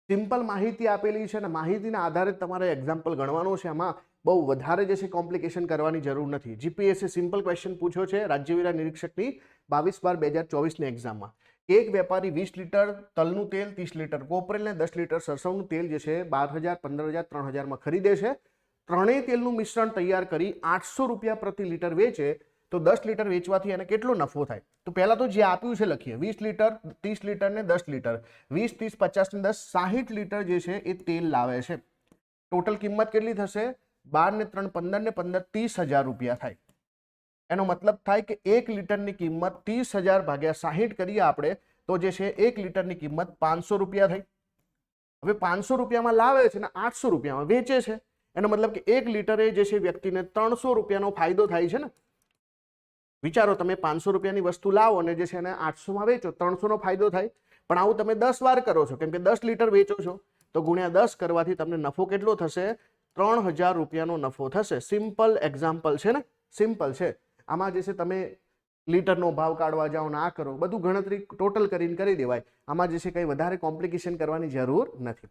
Simple માહિતી આપેલી છે અને માહિતીના આધારે તમારે એક્ઝામ્પલ ગણવાનો છે. આમાં બહુ વધારે જે છે કોમ્પ્લિકેશન કરવાની જરૂર નથી. જીપીએસસી સિમ્પલ ક્વેશ્ચન પૂછ્યો છે રાજ્યવેરા નિરીક્ષકની 22/2024ની એક્ઝામમાં. એક વેપારી 20 લીટર તલનું તેલ, 30 લીટર કોપરેલ ને 10 લીટર સરસવનું તેલ જે છે 12,000, 15,000, 3,000માં ખરીદે છે. ત્રણેય તેલનું મિશ્રણ તૈયાર કરી 800 રૂપિયા પ્રતિ લીટર વેચે તો 10 લીટર વેચવાથી એને કેટલો નફો થાય? તો પહેલા તો જે આપ્યું છે લખીએ. 20 લીટર, 30 લીટર ને 10 લીટર, 20, 30, 50 ને 10, 60 લીટર જે છે એ તેલ લાવે છે. ટોટલ કિંમત કેટલી થશે? 12 ને 3, 15 ને 15, 30,000 રૂપિયા થાય. એનો મતલબ થાય કે 1 લીટરની કિંમત 30,000 ભાગ્યા 60 કરીએ આપણે તો જે છે 1 લીટરની કિંમત 500 રૂપિયા થઈ. હવે 500 રૂપિયામાં લાવે છે ને 800 રૂપિયામાં વેચે છે. એનો મતલબ કે 1 લીટરે જે છે વ્યક્તિને 300 રૂપિયાનો ફાયદો થાય છે ને. વિચારો, તમે 500 રૂપિયાની વસ્તુ લાવો અને જે છે એને 800માં વેચો, 300નો ફાયદો થાય. પણ આવું તમે 10 વાર કરો છો, કેમ કે 10 લીટર વેચો છો તો ગુણ્યા 10 કરવાથી તમને નફો કેટલો થશે? 3,000 રૂપિયાનો નફો થશે. સિમ્પલ એક્ઝામ્પલ છે ને, સિમ્પલ છે. આમાં જે છે તમે લીટરનો ભાવ કાઢવા જાઓ ને આ કરો, બધું ગણતરી ટોટલ કરીને કરી દેવાય. આમાં જે છે કંઈ વધારે કોમ્પ્લિકેશન કરવાની જરૂર નથી.